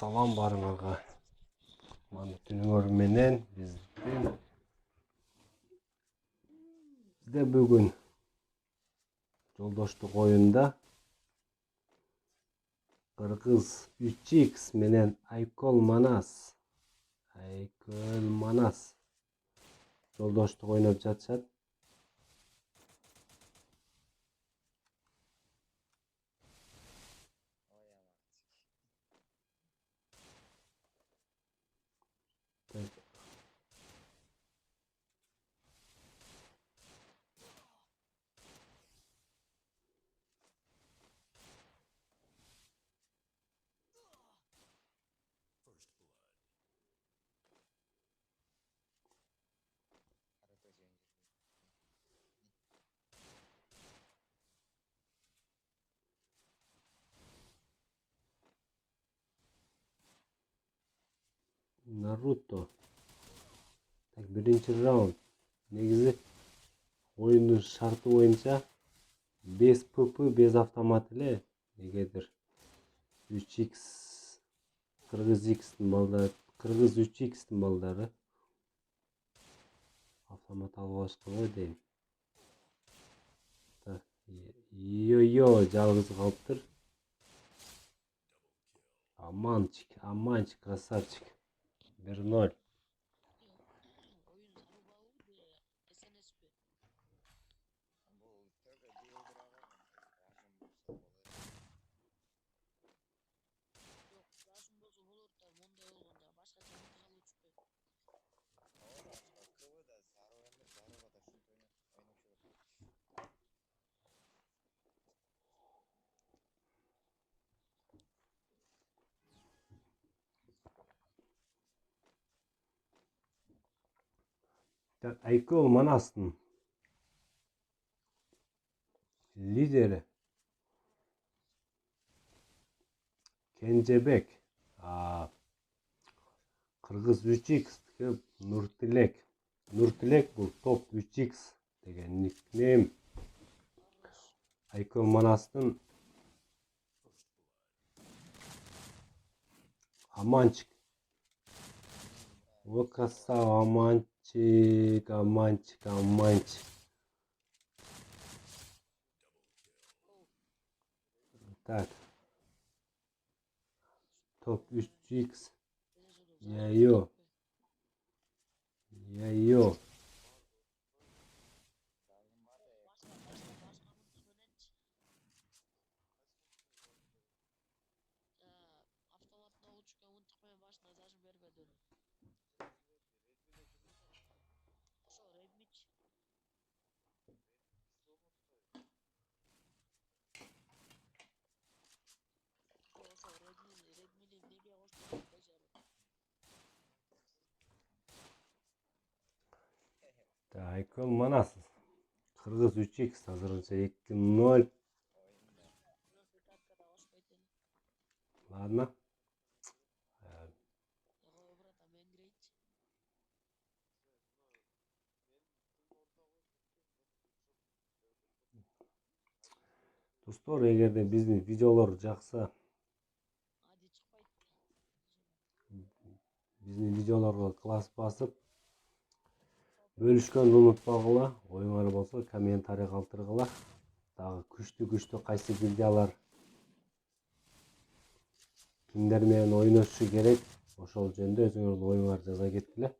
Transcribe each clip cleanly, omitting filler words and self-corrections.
Салам барыңарга. Мана түнүңөр менен бизде бүгүн жолдоштук оюнда Кыргыз 3x менен Айкөл Манас жолдоштук ойноп жатышат. Наруто. Так, биринчи раунд. Негизи оюндун шарты боюнча без ПП, без автомат эле. Эгердир 3x Кыргыз 3x'тин балдары автомат алып алышканга дейм. Йо жалгыз калыптыр. Аманчик, красавчик. 1-0. Айкөл Манастын лидери Кенжебек, Кыргыз 3x Нуртилек бул топ 3x деген никнейм. Айкөл Манастын Аманчик. О, красава, Аманчик. Так. Топ 3x. Яйо. Айкөл Манас. Кыргыз 3x азырынча 2-0. Ладно. Достор, эгерде биздин видеолор жакса, биздин видеолорго класс басып, бөлүшкөндү унутпагыла. Оюңар болсо комментарий калтыргыла. Дагы күчтүү кайсы гильдиялар кимдер менен ойношу керек, ошол жөнүндө өзүңөрдүн оюңарды жаза кеткиле.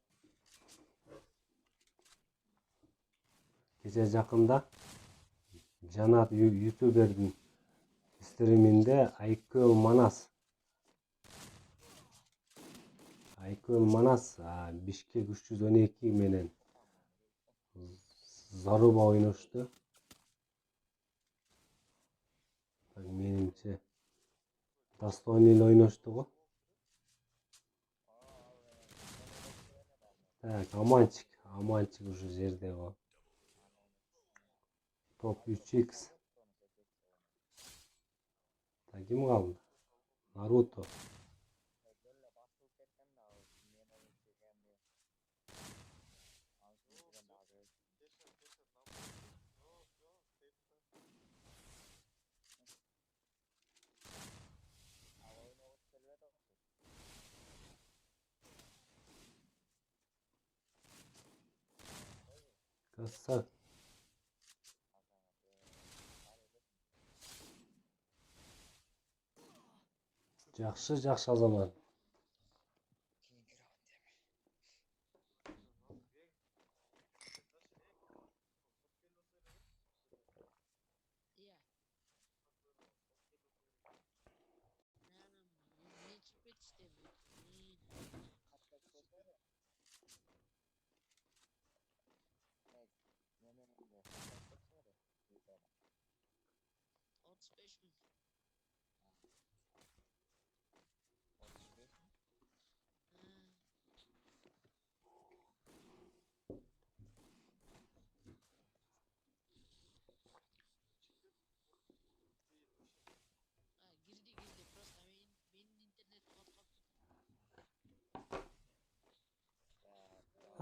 Кече жакында Жанат ютубердин стриминде Айкөл Манас Бишкек 312 менен Заруба ойношту. Менимче достойный эле ойношту го. Так, Аманчик уже жерде го. Топ 3x. Так, ким калды? Наруто. Красава. Жақсы, жақсы Азамат.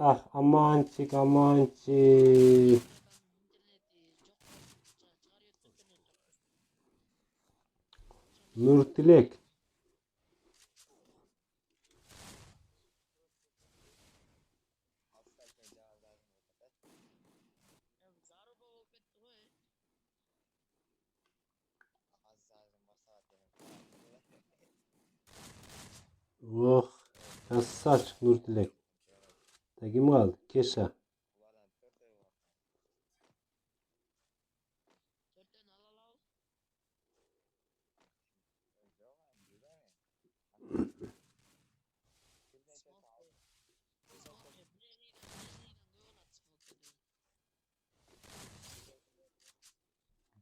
Ah, amançık, amançık. Nurtilek. Oh, krasavчик Nurtilek. Da kim kaldı? Keşa.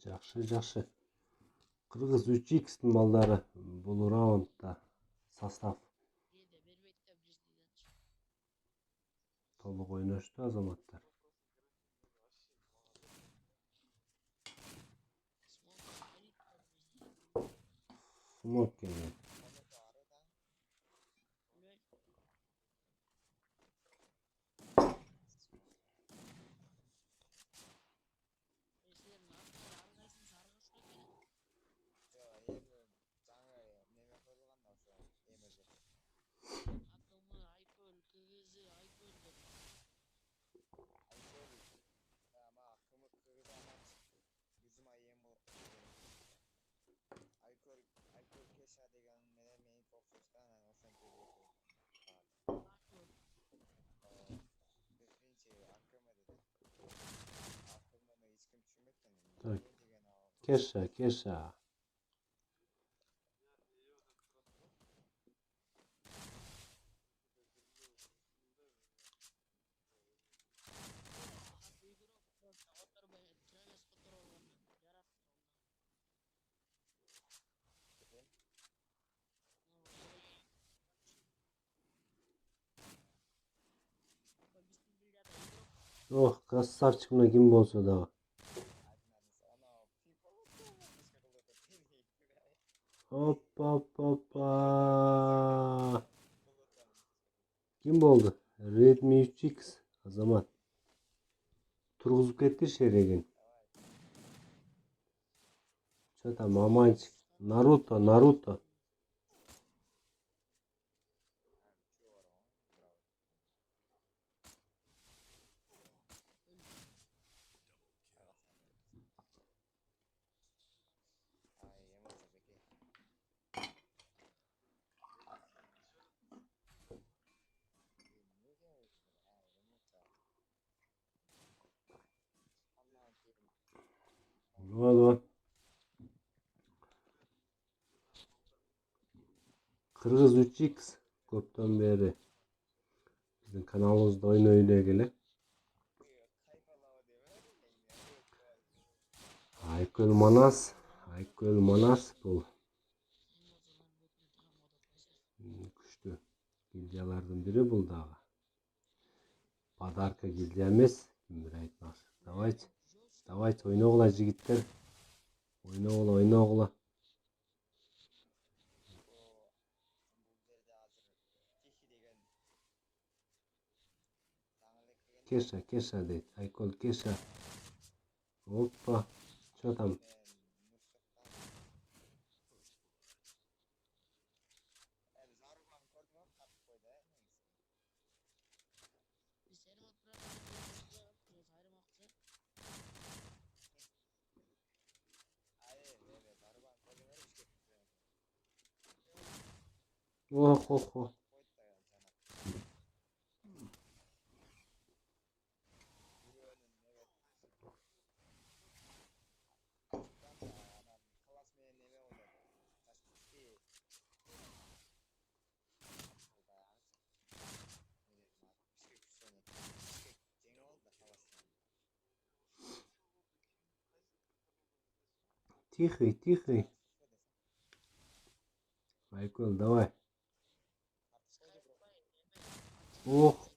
Жақсы, жақсы. Қырғыз 3x-тің балдары бұл раундта состав толық ойнашты азаматтар. Смок келген. Keşa, keşa. Oh, krasavчик мына kim болса дағы. Hoppa, hoppa. Kim болды? Redmi 3X. Азамат. Тұрғызып кетті шереген. Что там, маманчик? Наруто, Наруто. Вот. Қырғыз 3X көптен бері біздің каналымызда ойнай келе. Айкөл Манас бұл күшті гильдиялардың бірі бұл дағы. Подарка гильдия емес, кім бір айтмақшы. Давайте ойнағыла жігіттер. Ойнағыла. Кеша дейді. Айкөл Кеша. Опа. Что там? Oh oh oh. Тихий, тихий. Айкул, давай. Ох.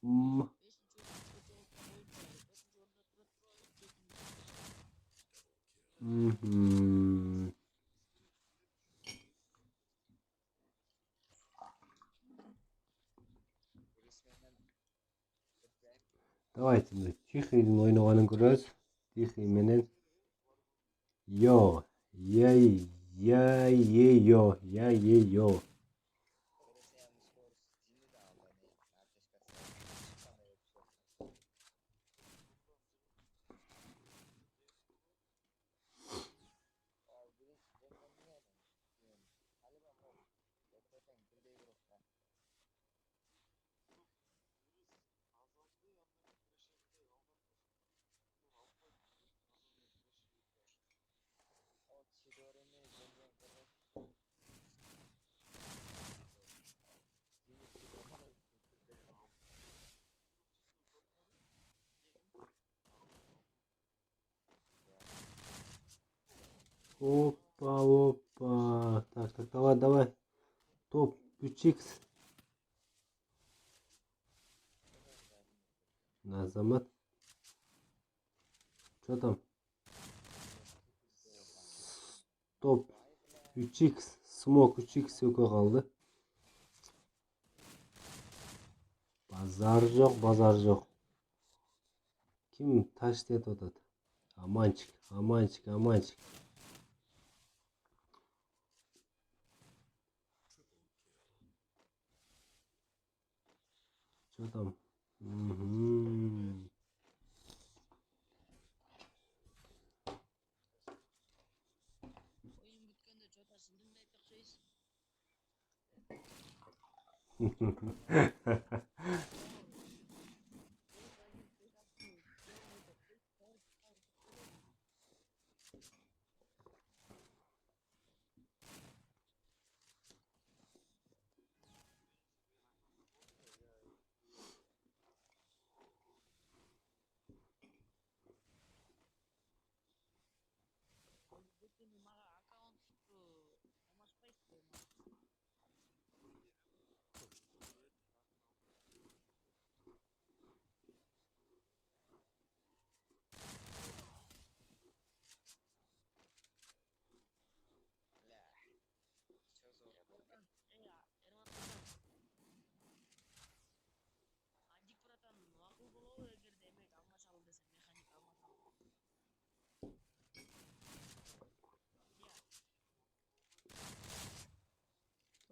Мгм. Давайте şimdi Тихийдің ойнағанын көрөбүз. Тихий менен Йо. Яй, яй, йо, яй, йо. Опа, опа. Так, так, давай, давай. Топ 3х. Азамат. Что там? Топ 3х. Смок 3х өкө қалды. Базар жоқ, базар жоқ. Ким ташты етіп отады? Аманчик, аманчик, аманчик. Что там?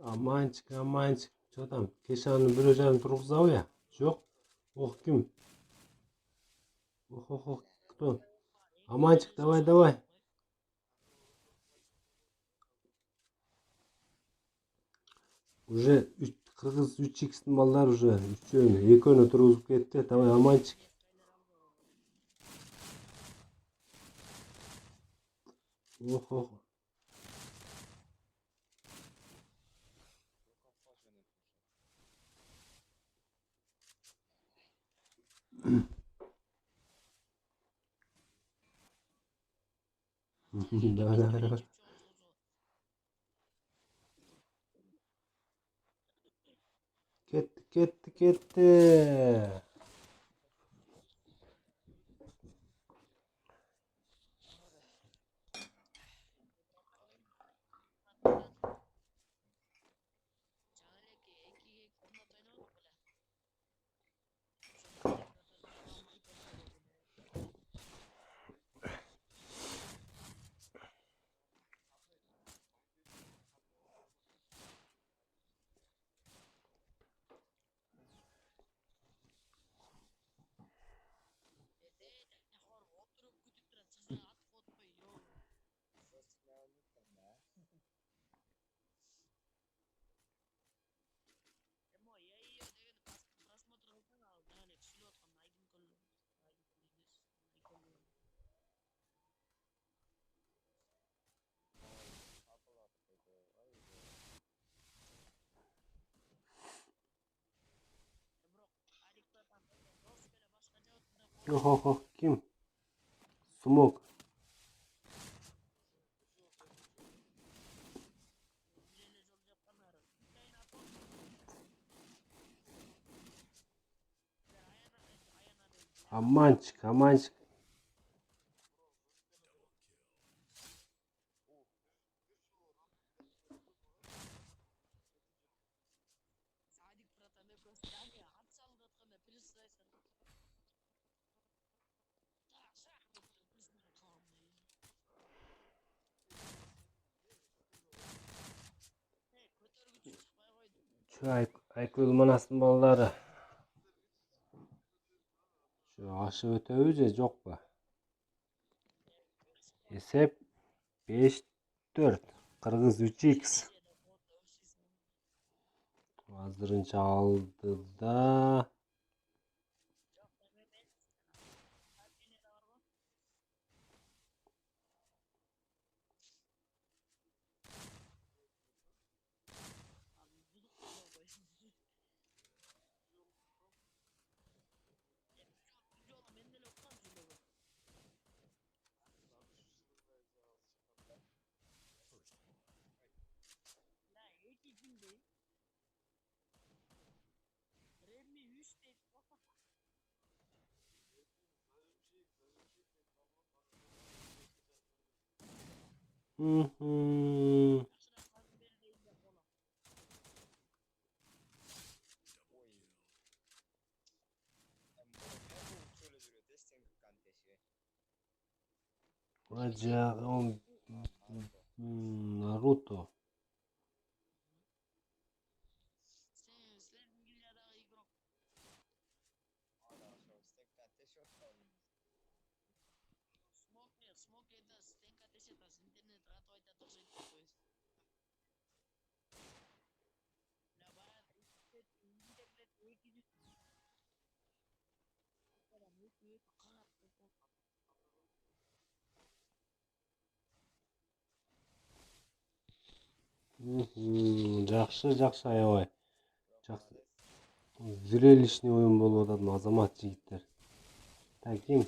Аманчик, аманчик. Что там? Кешанын бирөө жагын тургузабы я? Жок. Ох, ким? Ох, ох, ох. Кто? Аманчик, давай, давай. Уже кыргыз 3х балдар уже экөөнү тургузуп кетти. Давай, аманчик. Ох, ох. Давай, давай, давай. Кетти, кетти, кетти. Yok kim? Smoke. Aman çık. Şu Aykul Manas'ın balları. Şu aşı ötövüce çok mu? Hesap 5-4. Kırgız 3x. Hazırınca aldı da. Hı hı. Acayip. Naruto. Жақсы аябай. Жақсы. Зрелищный ойын болып жатады азамат жігіттер. Таким.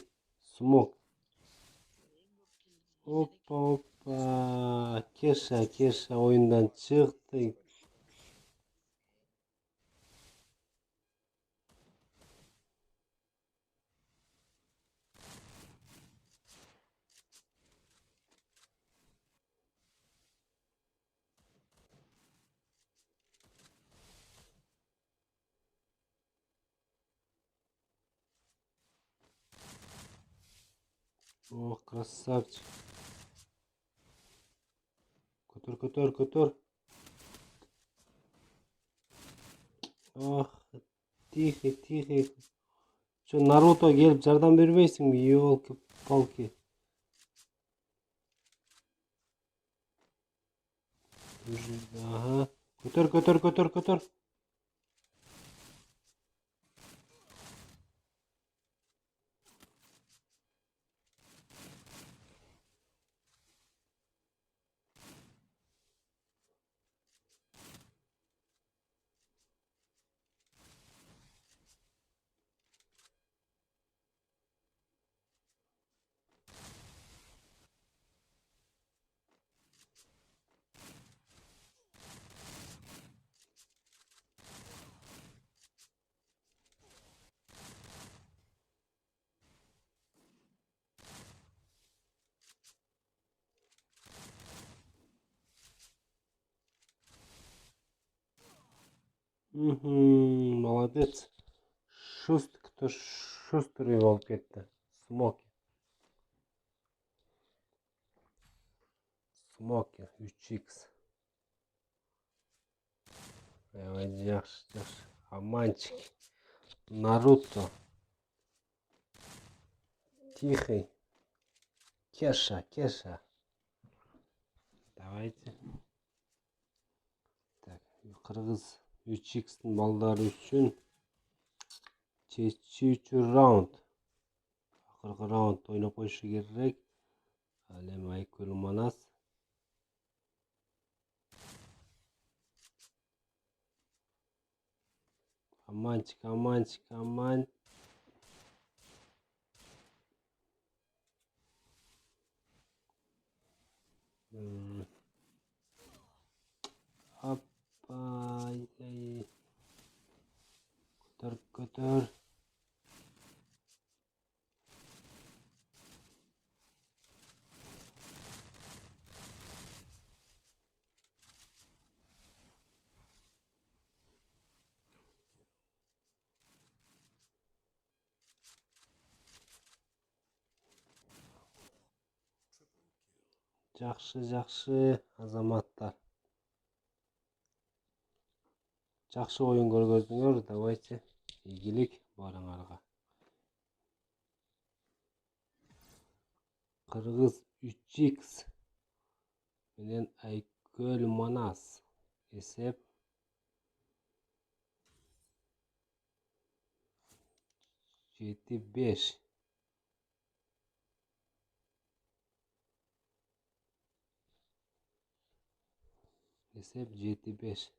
Смок. Опа. Кеша ойындан шықты. Ох, красавчик. Көтөр. Ох, тихо. Şu Naruto gelip жардам бербейсің mi? Елки-палки. Ага. Көтөр. Молодец. Шустрый болып кетті. Смокер 3x. Жақсы. Аманчик. Наруто. Тихий. Кеша. Давайте. Так, Қырғыз 3x'in балдары үшін чечүүчү раунд. Акыркы раунд ойноп коюшу керек. Ал эми Айкөл Манас. Аманчик. Hoppa. Ay. Götür. Жақсы азаматтар. Жақсы ойын көргөздүңөр. Давайте. Игілік барыңарға. Қырғыз 3х менен Айкөл Манас. Есеп 7-5. Есеп 7-5.